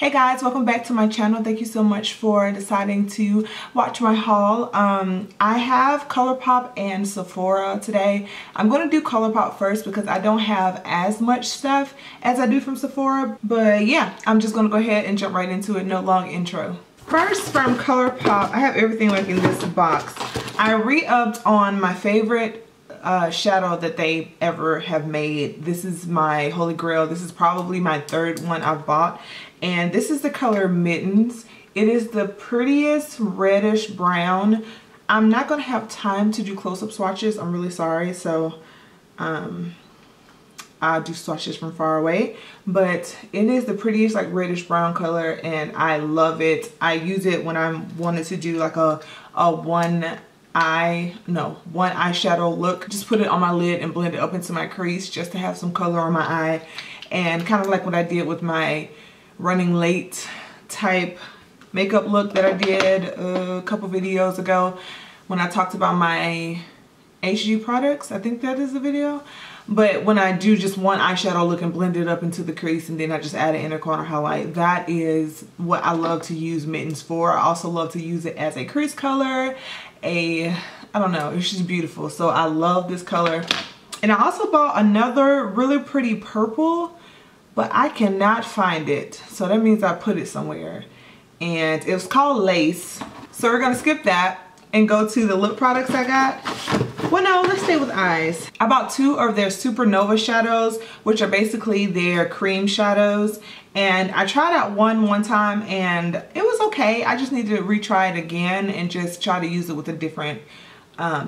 Hey guys, welcome back to my channel. Thank you so much for deciding to watch my haul. I have Colourpop and Sephora today. I'm going to do Colourpop first because I don't have as much stuff as I do from Sephora. But yeah, I'm just going to go ahead and jump right into it. No long intro. First, from Colourpop, I have everything like in this box. I re-upped on my favorite shadow that they ever have made. This is my holy grail. This is probably my third one I've bought, and this is the color Mittens. It is the prettiest reddish brown. I'm not gonna have time to do close-up swatches. I'm really sorry. So I'll do swatches from far away, but it is the prettiest like reddish brown color and I love it. I use it when I wanted to do like a one eyeshadow look. Just put it on my lid and blend it up into my crease just to have some color on my eye, and kind of like what I did with my running late type makeup look that I did a couple videos ago when I talked about my HG products. I think that is the video. But when I do just one eyeshadow look and blend it up into the crease and then I just add an inner corner highlight, that is what I love to use Mittens for. I also love to use it as a crease color. I don't know, it's just beautiful. So I love this color. And I also bought another really pretty purple, but I cannot find it. So that means I put it somewhere. And it was called Lace. So we're gonna skip that and go to the lip products I got. Well, no, let's stay with eyes. I bought two of their Supernova shadows, which are basically their cream shadows. And I tried out one time and it was okay. I just need to retry it again and just try to use it with a different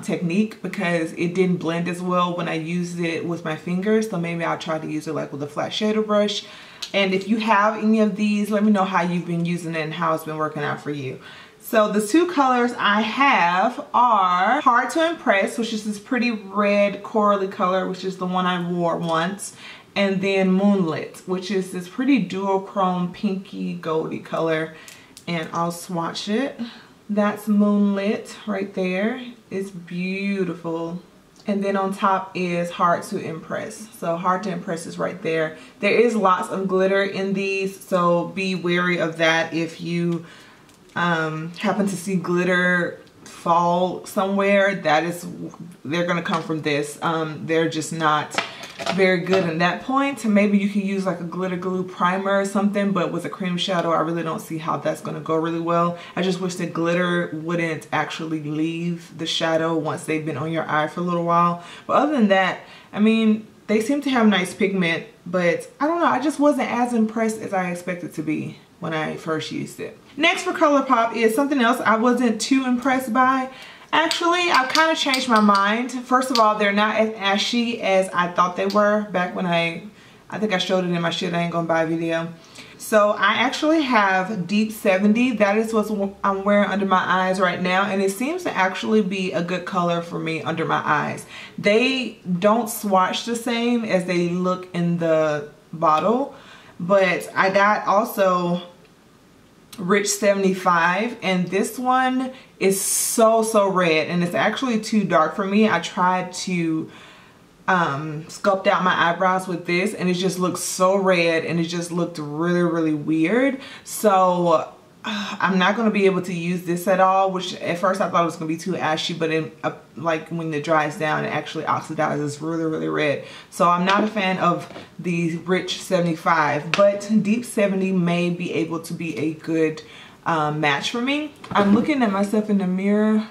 technique because it didn't blend as well when I used it with my fingers. So maybe I'll try to use it like with a flat shader brush. And if you have any of these, let me know how you've been using it and how it's been working out for you. So the two colors I have are Hard to Impress, which is this pretty red corally color, which is the one I wore once. And then Moonlit, which is this pretty duochrome pinky goldy color. And I'll swatch it. That's Moonlit right there. It's beautiful. And then on top is Hard to Impress. So Hard to Impress is right there. There is lots of glitter in these, so be wary of that if you happen to see glitter fall somewhere. They're gonna come from this. They're just not very good in that point. Maybe you can use like a glitter glue primer or something, but with a cream shadow I really don't see how that's gonna go really well. I just wish the glitter wouldn't actually leave the shadow once they've been on your eye for a little while. But other than that, I mean, they seem to have nice pigment, but I don't know, I just wasn't as impressed as I expected to be when I first used it. Next for Colourpop is something else I wasn't too impressed by. Actually, I've kind of changed my mind. First of all, they're not as ashy as I thought they were back when I think I showed it in my Shit I Ain't Gonna Buy video. So I actually have Deep 70. That is what I'm wearing under my eyes right now, and it seems to actually be a good color for me under my eyes. They don't swatch the same as they look in the bottle, but I got also Rich 75, and this one is so red and it's actually too dark for me. I tried to sculpt out my eyebrows with this and it just looks so red and it just looked really weird. So I'm not going to be able to use this at all, which at first I thought it was going to be too ashy, but like when it dries down it actually oxidizes really red. So I'm not a fan of the Rich 75, but Deep 70 may be able to be a good match for me. I'm looking at myself in the mirror.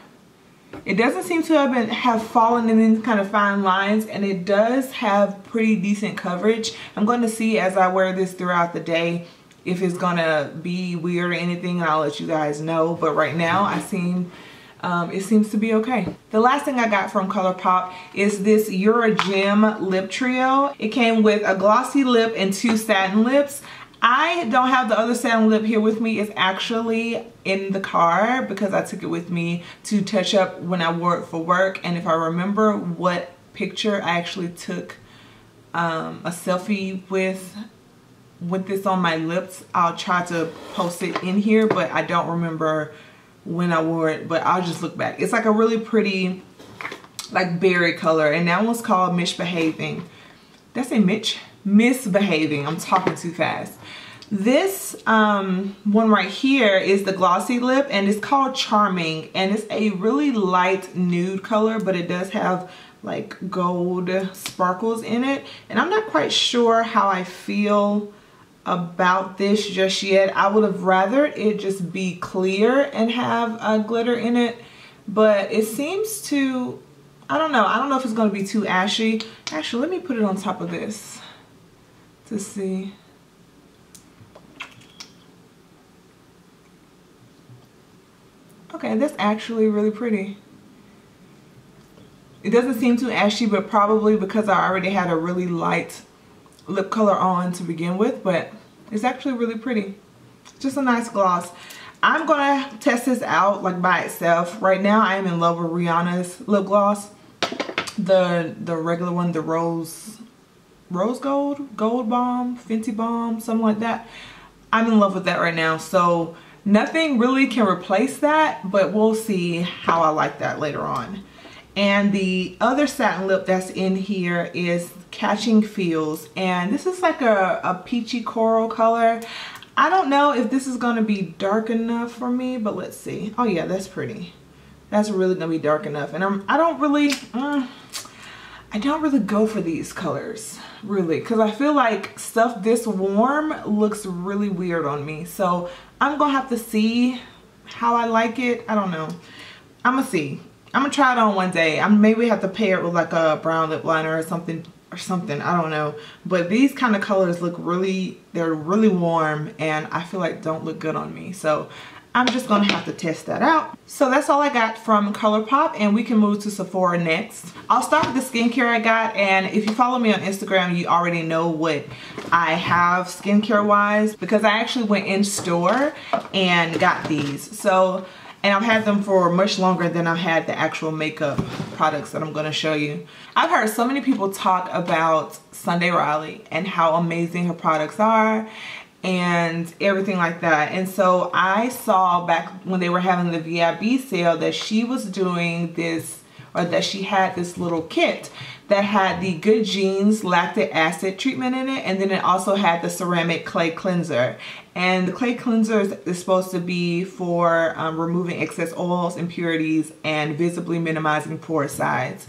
It doesn't seem to have fallen in any kind of fine lines, and it does have pretty decent coverage. I'm going to see as I wear this throughout the day if it's gonna be weird or anything, and I'll let you guys know. But right now it seems to be okay. The last thing I got from Colourpop is this You're a Gem lip trio. It came with a glossy lip and two satin lips. I don't have the other satin lip here with me. It's actually in the car because I took it with me to touch up when I wore it for work. And if I remember what picture I actually took a selfie with this on my lips, I'll try to post it in here, but I don't remember when I wore it, but I'll just look back. It's like a really pretty like berry color, and that one's called Misbehaving. Did I say Misbehaving? I'm talking too fast. This one right here is the glossy lip, and it's called Charming, and it's a really light nude color, but it does have like gold sparkles in it, and I'm not quite sure how I feel about this just yet. I would have rather it just be clear and have a glitter in it, but it seems to, I don't know if it's going to be too ashy. Actually, let me put it on top of this to see. Okay, that's actually really pretty. It doesn't seem too ashy, but probably because I already had a really light lip color on to begin with, but it's actually really pretty. Just a nice gloss. I'm gonna test this out like by itself. Right now I am in love with Rihanna's lip gloss. The regular one, the rose gold bomb, Fenty Bomb, something like that. I'm in love with that right now. So nothing really can replace that, but we'll see how I like that later on. And the other satin lip that's in here is Catching Feels, and this is like a peachy coral color. I don't know if this is going to be dark enough for me, but let's see. Oh yeah, that's pretty. That's really going to be dark enough. And I don't really go for these colors, really, because I feel like stuff this warm looks really weird on me. So I'm going to have to see how I like it. I don't know. I'm going to see. I'm going to try it on one day. Maybe have to pair it with like a brown lip liner or something. I don't know. But these kind of colors look really, they're really warm, and I feel like don't look good on me. So I'm just going to have to test that out. So that's all I got from Colourpop, and we can move to Sephora next. I'll start with the skincare I got, and if you follow me on Instagram, you already know what I have skincare wise, because I actually went in store and got these. So, and I've had them for much longer than I've had the actual makeup products that I'm going to show you. I've heard so many people talk about Sunday Riley and how amazing her products are and everything like that. And so I saw back when they were having the VIB sale that she was doing this, or that she had this little kit that had the Good Genes lactic acid treatment in it, and then it also had the ceramic clay cleanser. And the clay cleanser is supposed to be for removing excess oils, impurities, and visibly minimizing pore size.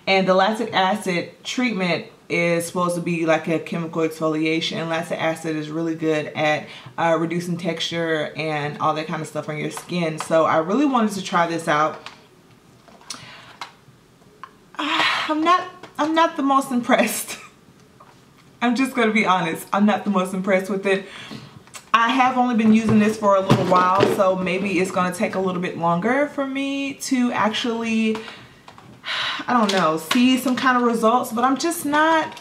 And the lactic acid treatment is supposed to be like a chemical exfoliation. Lactic acid is really good at reducing texture and all that kind of stuff on your skin. So I really wanted to try this out. I'm not the most impressed. I'm just gonna be honest. I'm not the most impressed with it. I have only been using this for a little while, so maybe it's gonna take a little bit longer for me to actually, I don't know, see some kind of results, but I'm just not,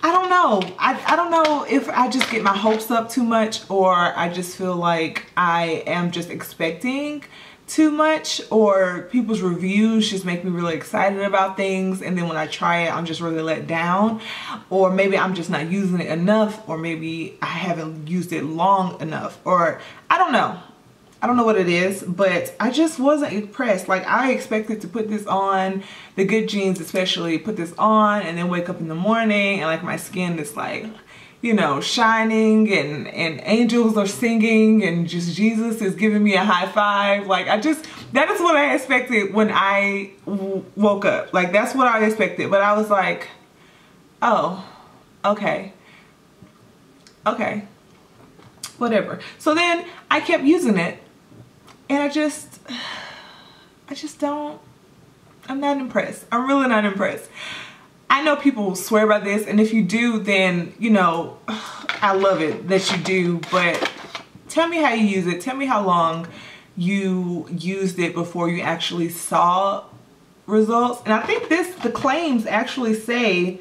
I don't know. I don't know if I just get my hopes up too much, or I just feel like I am just expecting too much, or people's reviews just make me really excited about things, and then when I try it I'm just really let down, or maybe I'm just not using it enough, or maybe I haven't used it long enough, or I don't know what it is, but I just wasn't impressed. Like, I expected to put this on, the Good Genes especially, put this on and then wake up in the morning and like my skin is like, you know, shining, and angels are singing, and just Jesus is giving me a high five. Like, that is what I expected when I woke up. Like, that's what I expected. But I was like, oh, okay, whatever. So then I kept using it, and I just don't, I'm not impressed. I'm really not impressed. I know people swear by this, and if you do, then, you know, I love it that you do, but tell me how you use it. Tell me how long you used it before you actually saw results. And I think the claims actually say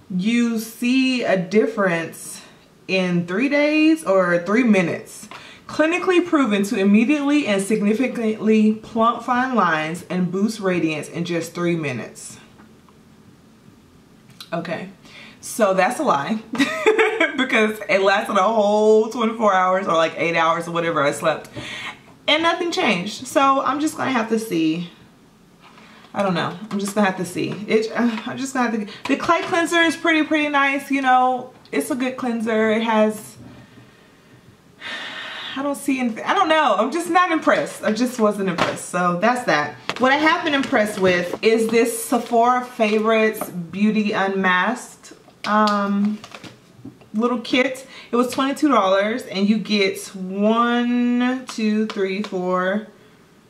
you see a difference in 3 days or 3 minutes. Clinically proven to immediately and significantly plump fine lines and boost radiance in just 3 minutes. Okay, so that's a lie because it lasted a whole 24 hours, or like 8 hours or whatever I slept, and nothing changed. So I'm just gonna have to see. I don't know. I'm just gonna have to see. I'm just gonna have to. The clay cleanser is pretty nice. You know, it's a good cleanser. It has I don't see anything. I don't know. I'm just not impressed. I just wasn't impressed. So that's that. What I have been impressed with is this Sephora Favorites Beauty Unmasked little kit. It was $22 and you get 1, 2, 3, 4.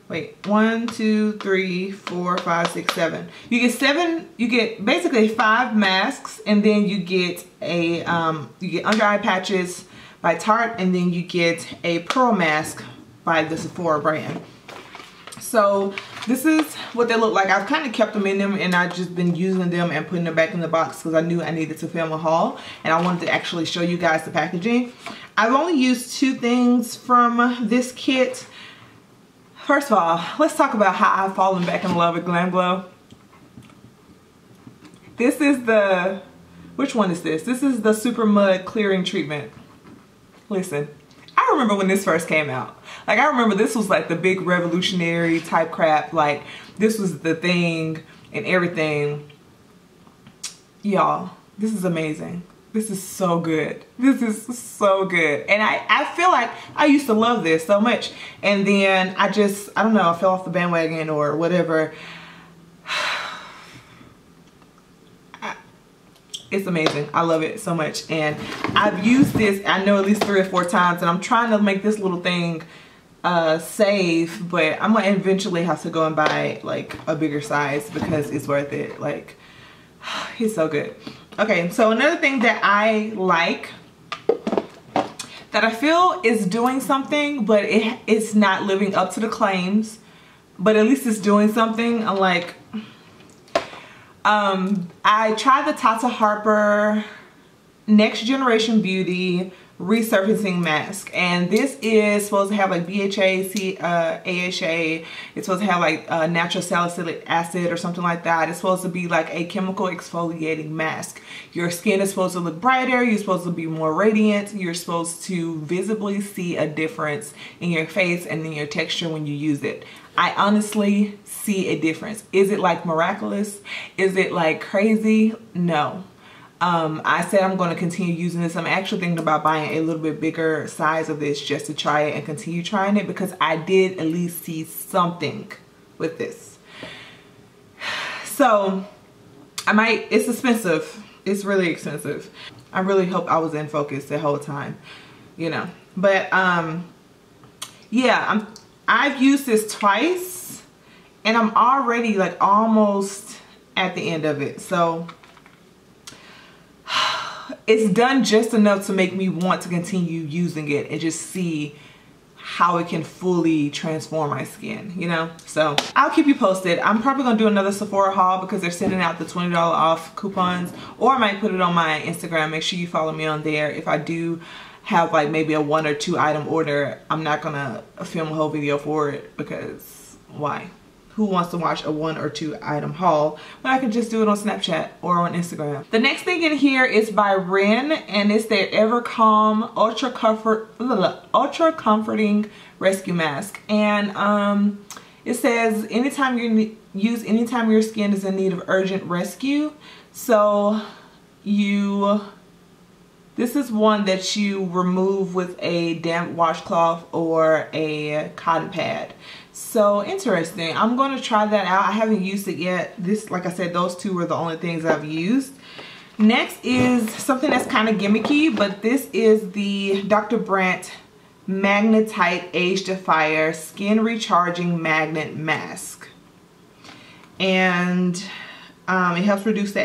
Wait, 1, 2, 3, 4, 5, 6, 7. You get 7. You get basically 5 masks, and then you get a you get under eye patches by Tarte, and then you get a pearl mask by the Sephora brand. So this is what they look like. I've kind of kept them in them, and I've just been using them and putting them back in the box because I knew I needed to film a haul, and I wanted to actually show you guys the packaging. I've only used 2 things from this kit. First of all, let's talk about how I've fallen back in love with Glam Glow. This is the, which one is this? This is the Super Mud Clearing Treatment. Listen, I remember when this first came out. Like, I remember this was like the big revolutionary type crap. Like, this was the thing and everything. Y'all, this is amazing. This is so good. This is so good. And I feel like I used to love this so much. And then I don't know, I fell off the bandwagon or whatever. It's amazing. I love it so much. And I've used this, I know, at least 3 or 4 times. And I'm trying to make this little thing save. But I'm going to eventually have to go and buy like a bigger size because it's worth it. Like, it's so good. Okay, so another thing that I like, that I feel is doing something, but it's not living up to the claims, but at least it's doing something. I'm like, I tried the Tata Harper Next Generation Beauty Resurfacing Mask, and this is supposed to have like BHA, AHA. It's supposed to have like natural salicylic acid or something like that. It's supposed to be like a chemical exfoliating mask. Your skin is supposed to look brighter. You're supposed to be more radiant. You're supposed to visibly see a difference in your face and in your texture when you use it. I honestly see a difference. Is it like miraculous? Is it like crazy? No. I said I'm going to continue using this. I'm actually thinking about buying a little bit bigger size of this just to try it and continue trying it, because I did at least see something with this. So it's expensive. It's really expensive. I really hope I was in focus the whole time, you know. But yeah, I've used this twice and I'm already like almost at the end of it. So it's done just enough to make me want to continue using it and just see how it can fully transform my skin, you know? So I'll keep you posted. I'm probably gonna do another Sephora haul because they're sending out the $20 off coupons, or I might put it on my Instagram. Make sure you follow me on there. If I do have like maybe a 1 or 2 item order, I'm not gonna film a whole video for it, because why? Who wants to watch a 1 or 2 item haul when I can just do it on Snapchat or on Instagram? The next thing in here is by Ren, and it's their Ever Calm Ultra Comforting Rescue Mask. And it says anytime anytime your skin is in need of urgent rescue. So this is one that you remove with a damp washcloth or a cotton pad. So interesting. I'm going to try that out. I haven't used it yet. This, like I said, those 2 were the only things I've used. Next is something that's kind of gimmicky, but this is the Dr. Brandt Magnetite Age Defier Skin Recharging Magnet Mask. And it helps reduce the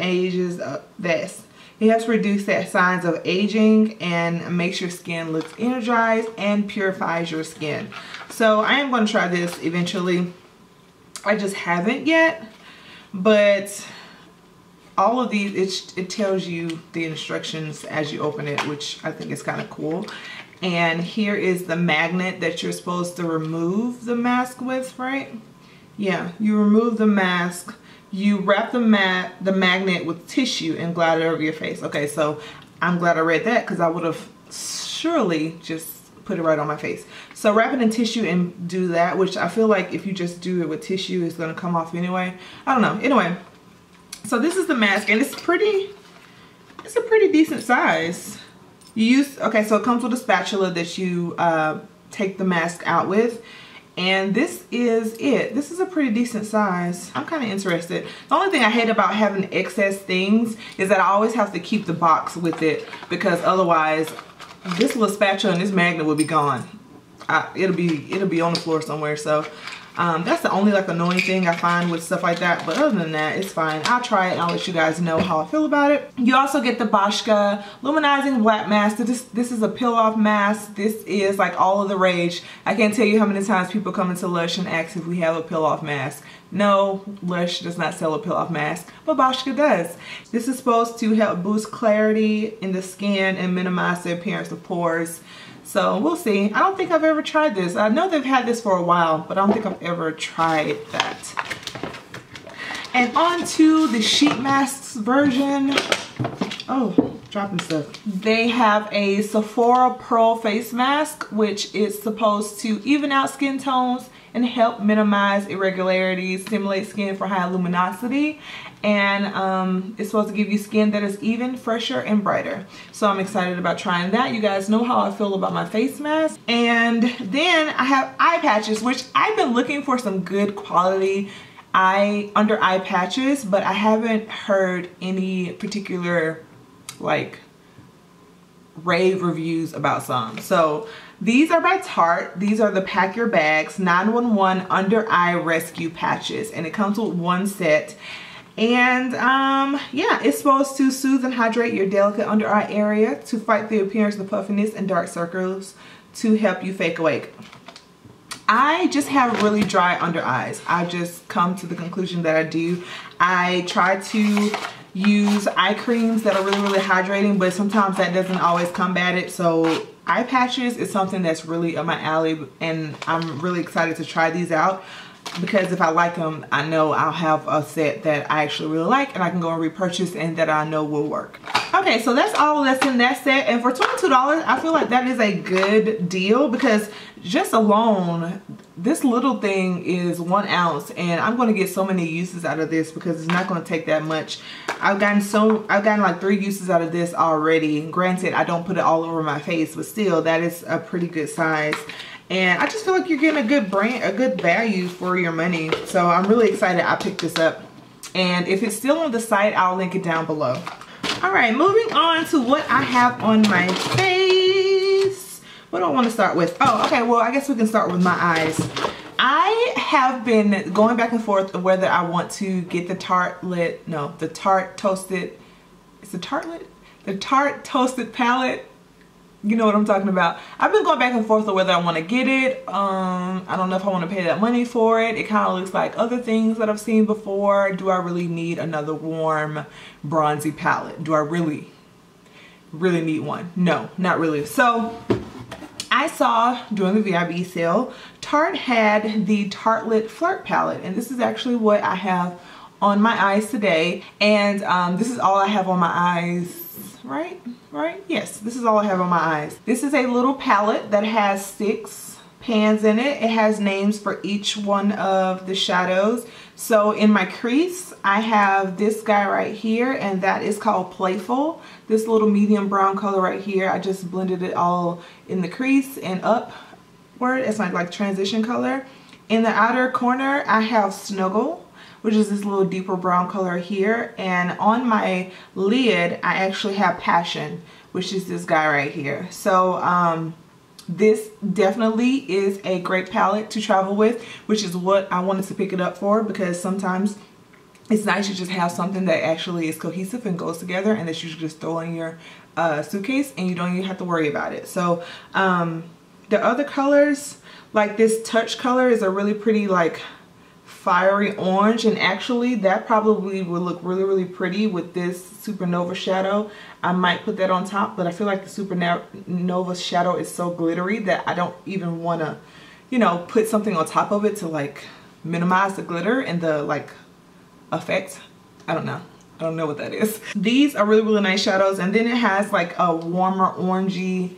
It helps reduce the signs of aging and makes your skin look energized and purifies your skin. So I am going to try this eventually. I just haven't yet, but all of these, it tells you the instructions as you open it, which I think is kind of cool. And here is the magnet that you're supposed to remove the mask with, right? Yeah, you remove the mask. You wrap the magnet with tissue and glide it over your face. Okay, so I'm glad I read that, because I would have surely just put it right on my face. So wrap it in tissue and do that, which I feel like if you just do it with tissue, it's going to come off anyway. I don't know. Anyway, so this is the mask, and it's a pretty decent size. Okay, so it comes with a spatula that you take the mask out with. And this is it. This is a pretty decent size. I'm kind of interested. The only thing I hate about having excess things is that I always have to keep the box with it, because otherwise this little spatula and this magnet will be gone. It'll be on the floor somewhere. So that's the only like annoying thing I find with stuff like that, but other than that, it's fine. I'll try it and I'll let you guys know how I feel about it. You also get the Boschka Luminizing Black Mask. This is a peel off mask. This is like all of the rage. I can't tell you how many times people come into Lush and ask if we have a peel off mask. No, Lush does not sell a peel off mask, but Boschka does. This is supposed to help boost clarity in the skin and minimize the appearance of pores. So we'll see. I don't think I've ever tried this. I know they've had this for a while, but I don't think I've ever tried that. And on to the sheet masks version. Oh, dropping stuff. They have a Sephora Pearl face mask, which is supposed to even out skin tones and help minimize irregularities, stimulate skin for high luminosity, and it's supposed to give you skin that is even, fresher, and brighter. So I'm excited about trying that. You guys know how I feel about my face mask. And then I have eye patches, which I've been looking for some good quality under eye patches, but I haven't heard any particular like rave reviews about some. So these are by Tarte. These are the Pack Your Bags 911 Under Eye Rescue Patches, and it comes with one set. And yeah, it's supposed to soothe and hydrate your delicate under eye area, to fight the appearance of puffiness and dark circles, to help you fake awake. I just have really dry under eyes. I've just come to the conclusion that I do. I try to use eye creams that are really hydrating, but sometimes that doesn't always combat it. So eye patches is something that's really up my alley, and I'm really excited to try these out, because if I like them, I know I'll have a set that I actually really like and I can go and repurchase, and that I know will work. Okay, so that's all that's in that set, and for $22 I feel like that is a good deal, because just alone this little thing is 1 ounce, and I'm going to get so many uses out of this because it's not going to take that much. I've gotten like 3 uses out of this already. Granted, I don't put it all over my face, but still, that is a pretty good size. And I just feel like you're getting a good value for your money. So I'm really excited I picked this up. And if it's still on the site, I'll link it down below. All right, moving on to what I have on my face. What do I want to start with? Oh, okay, well, I guess we can start with my eyes. I have been going back and forth of whether I want to get the Tarte Toasted Palette. You know what I'm talking about. I've been going back and forth on whether I want to get it. I don't know if I want to pay that money for it. It kind of looks like other things that I've seen before. Do I really need another warm bronzy palette? Do I really need one? No, not really. So I saw during the VIB sale, Tarte had the Tartelette Flirt palette, and this is actually what I have on my eyes today. And this is all I have on my eyes. Right? Yes, this is all I have on my eyes. This is a little palette that has 6 pans in it. It has names for each one of the shadows. So in my crease, I have this guy right here, and that is called Playful. This little medium brown color right here, I just blended it all in the crease and upward. It's my like transition color. In the outer corner, I have Snuggle, which is this little deeper brown color here. And on my lid, I actually have Passion, which is this guy right here. So this definitely is a great palette to travel with, which is what I wanted to pick it up for, because sometimes it's nice to just have something that actually is cohesive and goes together, and that you just throw in your suitcase and you don't even have to worry about it. So the other colors, like this Touch color, is a really pretty like fiery orange, and actually that probably would look really pretty with this Supernova shadow. I might put that on top, but I feel like the Supernova shadow is so glittery that I don't even want to, you know, put something on top of it to like minimize the glitter and the like effect. I don't know what that is. These are really nice shadows, and then it has like a warmer orangier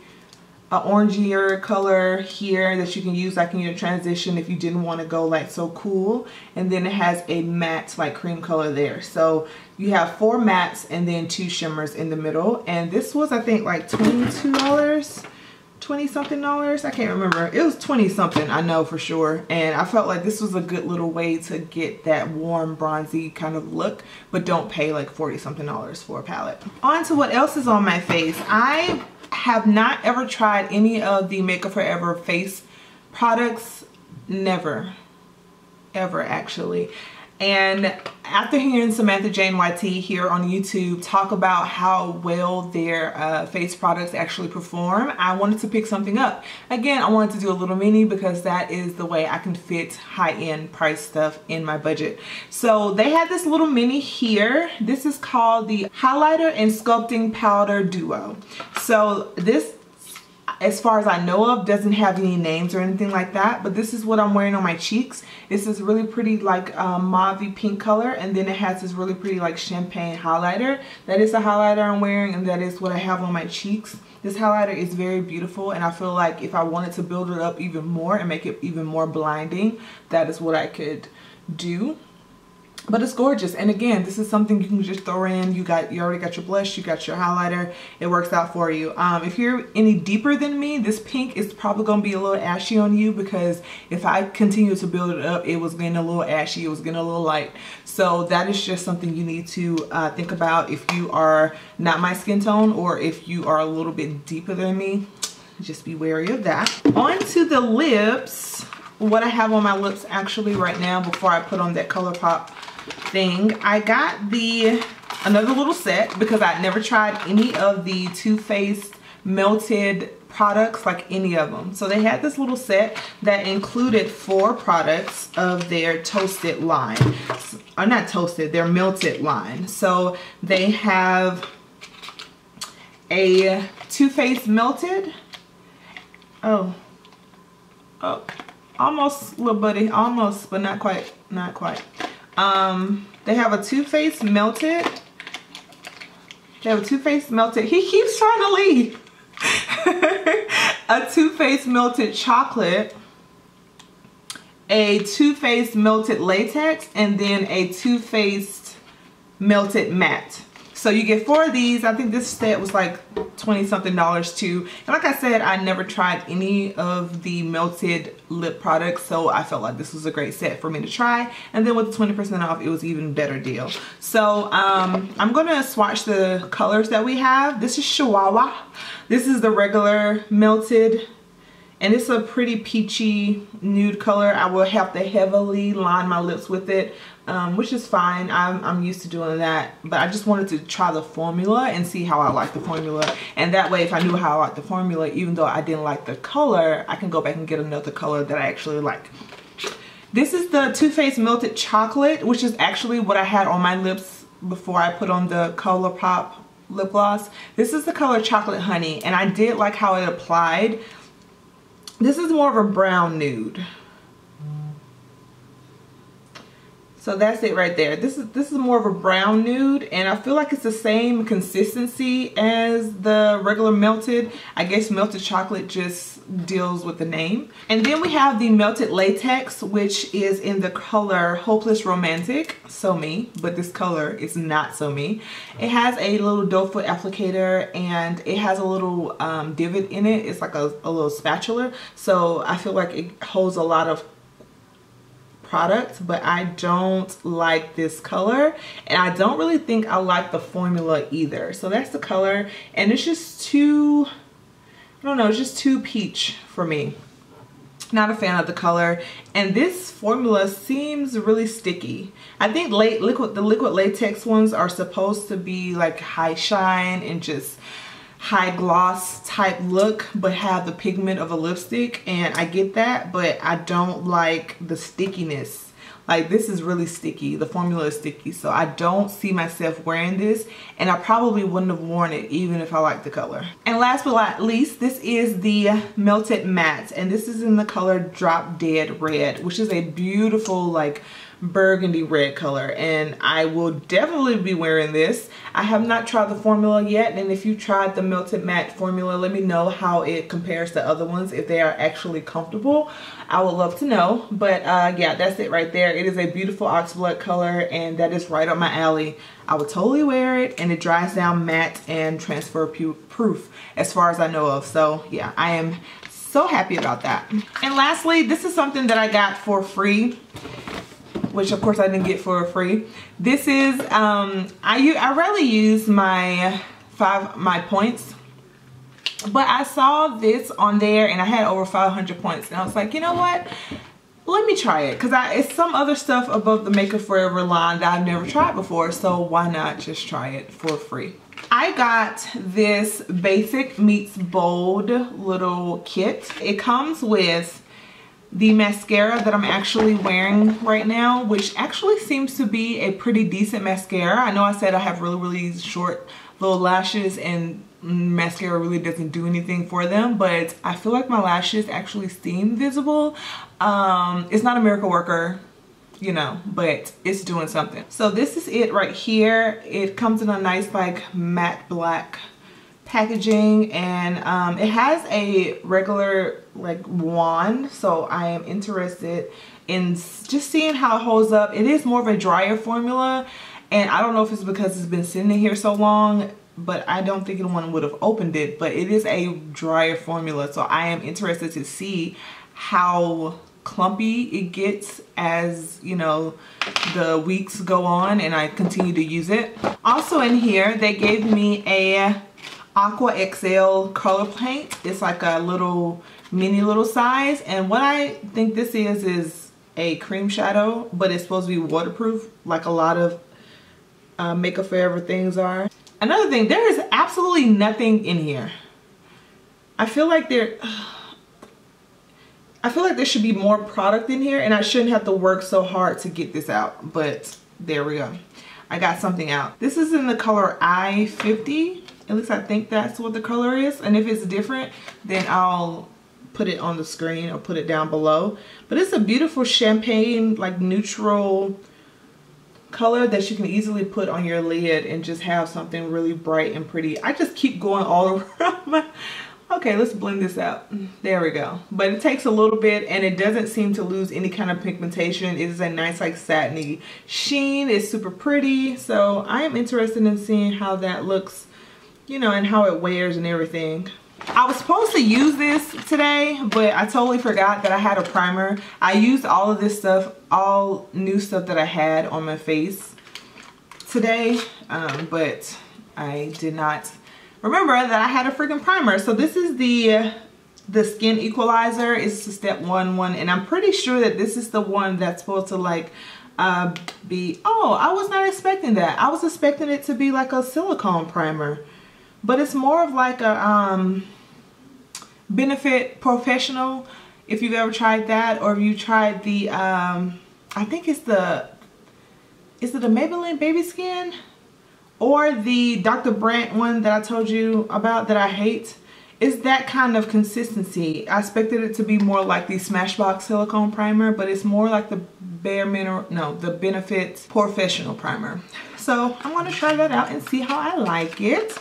color here that you can use like in your transition if you didn't want to go like so cool. And then it has a matte like cream color there. So you have 4 mattes and then 2 shimmers in the middle. And this was, I think, like $22, 20 something dollars. I can't remember. It was 20 something, I know for sure. And I felt like this was a good little way to get that warm bronzy kind of look, but don't pay like 40 something dollars for a palette. On to what else is on my face. I have not ever tried any of the Makeup Forever face products. Never, ever actually. And after hearing Samantha Jane YT here on YouTube talk about how well their face products actually perform, I wanted to pick something up. Again, I wanted to do a little mini because that is the way I can fit high-end price stuff in my budget. So they had this little mini here. This is called the Highlighter and Sculpting Powder Duo. So this, as far as I know of, doesn't have any names or anything like that, but this is what I'm wearing on my cheeks. This is really pretty like mauve pink color, and then it has this really pretty like champagne highlighter. That is the highlighter I'm wearing, and that is what I have on my cheeks. This highlighter is very beautiful, and I feel like if I wanted to build it up even more and make it even more blinding, that is what I could do. But it's gorgeous, and again, this is something you can just throw in. You already got your blush, you got your highlighter. It works out for you. If you're any deeper than me, this pink is probably gonna be a little ashy on you, because if I continue to build it up, it was getting a little ashy, it was getting a little light. So that is just something you need to think about if you are not my skin tone, or if you are a little bit deeper than me. Just be wary of that. On to the lips. What I have on my lips actually right now, before I put on that Colourpop thing, I got another little set because I'd never tried any of the Too Faced melted products, like any of them. So they had this little set that included 4 products of their toasted line, or not toasted, their melted line. So they have a Too Faced melted, almost, little buddy, almost, but not quite, not quite. They have a Too Faced melted. They have a Too Faced melted. He keeps trying to leave. A Too Faced melted chocolate, a Too Faced melted latex, and then a Too Faced melted matte. So you get 4 of these. I think this set was like 20 something dollars too. And like I said, I never tried any of the melted lip products, so I felt like this was a great set for me to try. And then with the 20% off, it was even better deal. So I'm gonna swatch the colors that we have. This is Chihuahua. This is the regular melted, and it's a pretty peachy nude color. I will have to heavily line my lips with it, which is fine. I'm used to doing that, but I just wanted to try the formula and see how I like the formula. And that way, if I knew how I like the formula, even though I didn't like the color, I can go back and get another color that I actually like. This is the Too Faced Melted Chocolate, which is actually what I had on my lips before I put on the Colourpop lip gloss. This is the color Chocolate Honey, and I did like how it applied. This is more of a brown nude. So that's it right there. This is more of a brown nude, and I feel like it's the same consistency as the regular melted. I guess melted chocolate just deals with the name. And then we have the melted latex, which is in the color Hopeless Romantic. So me, but this color is not so me. It has a little doe foot applicator, and it has a little divot in it. It's like a little spatula. So I feel like it holds a lot of product, but I don't like this color, and I don't really think I like the formula either. So that's the color, and it's just too, I don't know, it's just too peach for me. Not a fan of the color, and this formula seems really sticky. I think the liquid latex ones are supposed to be like high shine and just high gloss type look, but have the pigment of a lipstick, and I get that, but I don't like the stickiness. Like, this is really sticky. The formula is sticky, so I don't see myself wearing this, and I probably wouldn't have worn it even if I liked the color. And last but not least, this is the Melted Matte, and this is in the color Drop Dead Red, which is a beautiful like burgundy red color, and I will definitely be wearing this. I have not tried the formula yet, and if you tried the Melted Matte formula, let me know how it compares to other ones, if they are actually comfortable. I would love to know. But yeah, that's it right there. It is a beautiful ox blood color, and that is right up my alley. I would totally wear it, and it dries down matte and transfer proof as far as I know of. So yeah, I am so happy about that. And lastly, this is something that I got for free, which of course I didn't get for free. This is I rarely use my points, but I saw this on there and I had over 500 points, and I was like, you know what, let me try it, because it's some other stuff above the Makeup Forever line that I've never tried before, so why not just try it for free. I got this Basic Meets Bold little kit. It comes with the mascara that I'm actually wearing right now, which actually seems to be a pretty decent mascara. I know I said I have really short little lashes and mascara really doesn't do anything for them, but I feel like my lashes actually seem visible. It's not a miracle worker, you know, but it's doing something. So this is it right here. It comes in a nice like matte black packaging, and it has a regular like wand, so I am interested in just seeing how it holds up. It is more of a drier formula, and I don't know if it's because it's been sitting in here so long, but I don't think anyone would have opened it, but it is a drier formula, so I am interested to see how clumpy it gets as, you know, the weeks go on and I continue to use it. Also in here, they gave me a Aqua XL color paint. It's like a mini little size, and what I think this is a cream shadow, but it's supposed to be waterproof like a lot of Makeup Forever things are. Another thing, there is absolutely nothing in here. I feel like there should be more product in here, and I shouldn't have to work so hard to get this out, but there we go. I got something out. This is in the color I-50. At least I think that's what the color is, and if it's different, then I'll put it on the screen or put it down below. But it's a beautiful champagne, like neutral color that you can easily put on your lid and just have something really bright and pretty. I just keep going all around my... Okay, let's blend this out. There we go. But it takes a little bit, and it doesn't seem to lose any kind of pigmentation. It is a nice like satiny sheen. It's super pretty. So I am interested in seeing how that looks, you know, and how it wears and everything. I was supposed to use this today, but I totally forgot that I had a primer. I used all of this stuff, all new stuff that I had on my face today, but I did not remember that I had a freaking primer. So this is the skin equalizer. It's the step one, and I'm pretty sure that this is the one that's supposed to like be, oh, I was not expecting that. I was expecting it to be like a silicone primer, but it's more of like a Benefit Professional, if you've ever tried that, or if you tried the I think it's the, is it a Maybelline Baby Skin or the Dr. Brandt one that I told you about that I hate. It's that kind of consistency. I expected it to be more like the Smashbox silicone primer, but it's more like the the Benefit Professional primer. So I'm going to try that out and see how I like it.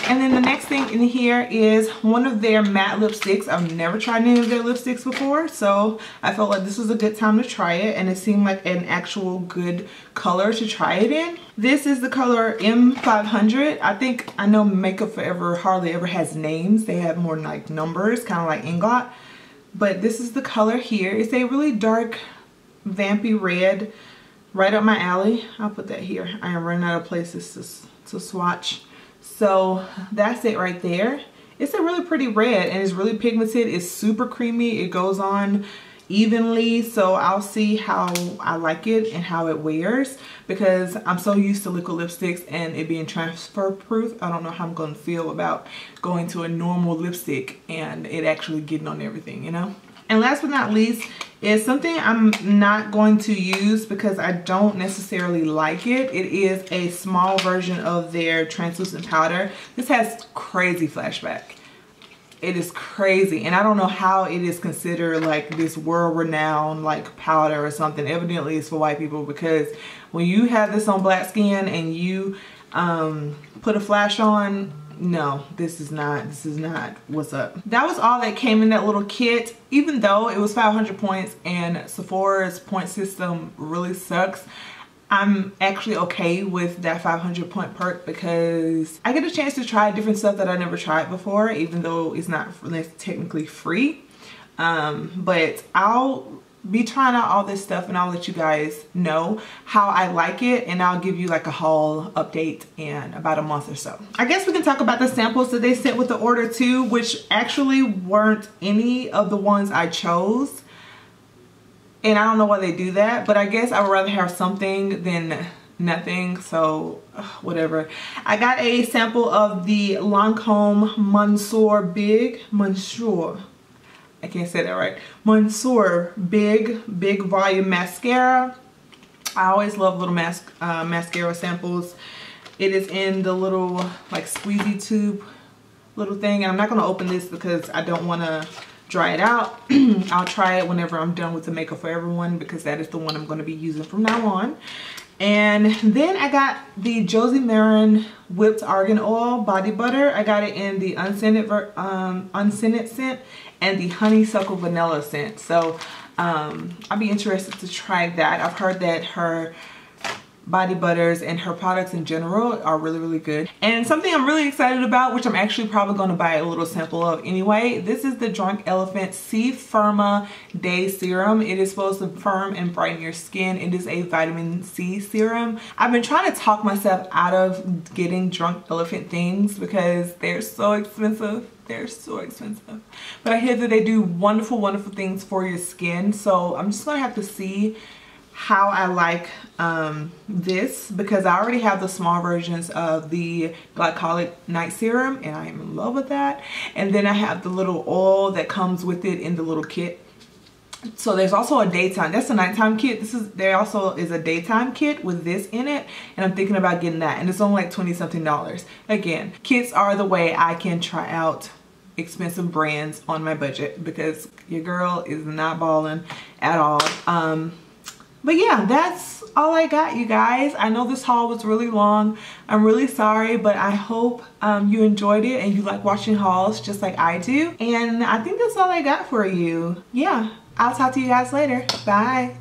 And then the next thing in here is one of their matte lipsticks. I've never tried any of their lipsticks before, so I felt like this was a good time to try it, and it seemed like an actual good color to try it in. This is the color M500. I know Makeup Forever hardly ever has names. They have more like numbers, kind of like Inglot. But this is the color here. It's a really dark, vampy red, right up my alley. I'll put that here. I am running out of places to swatch. So that's it right there. It's a really pretty red, and it's really pigmented. It's super creamy. It goes on evenly, so I'll see how I like it and how it wears, because I'm so used to liquid lipsticks and it being transfer proof. I don't know how I'm going to feel about going to a normal lipstick and it actually getting on everything, you know. And last but not least is something I'm not going to use because I don't necessarily like it. It is a small version of their translucent powder. This has crazy flashback. It is crazy, and I don't know how it is considered like this world-renowned like powder or something. Evidently it's for white people, because when you have this on black skin and you put a flash on, no, this is not what's up. That was all that came in that little kit. Even though it was 500 points and Sephora's point system really sucks, I'm actually okay with that 500 point perk, because I get a chance to try different stuff that I never tried before, even though it's not technically free. But I'll be trying out all this stuff, and I'll let you guys know how I like it, and I'll give you like a haul update in about a month or so. I guess we can talk about the samples that they sent with the order too, which actually weren't any of the ones I chose. And I don't know why they do that, but I guess I would rather have something than nothing, so whatever. I got a sample of the Lancome Monsieur I can't say that right. Monsieur Big Volume Mascara. I always love little mascara samples. It is in the little like squeezy tube little thing, and I'm not going to open this because I don't want to dry it out. I'll try it whenever I'm done with the Makeup for Everyone, because that is the one I'm going to be using from now on. And then I got the Josie Maran Whipped Argan Oil Body Butter. I got it in the unscented scent and the Honeysuckle Vanilla scent. So I'll be interested to try that. I've heard that her body butters and her products in general are really good. And something I'm really excited about, which I'm actually probably going to buy a little sample of anyway, this is the Drunk Elephant C Firma Day Serum. It is supposed to firm and brighten your skin. It is a vitamin C serum. I've been trying to talk myself out of getting Drunk Elephant things because they're so expensive. They're so expensive. But I hear that they do wonderful things for your skin. So I'm just gonna have to see how I like this, because I already have the small versions of the Glycolic Night Serum and I am in love with that. And then I have the little oil that comes with it in the little kit. So there's also a daytime, that's a nighttime kit. There also is a daytime kit with this in it, and I'm thinking about getting that, and it's only like $20-something. Again, kits are the way I can try out expensive brands on my budget, because your girl is not balling at all. But yeah, that's all I got, you guys. I know this haul was really long. I'm really sorry, but I hope you enjoyed it and you like watching hauls just like I do. And I think that's all I got for you. Yeah, I'll talk to you guys later. Bye.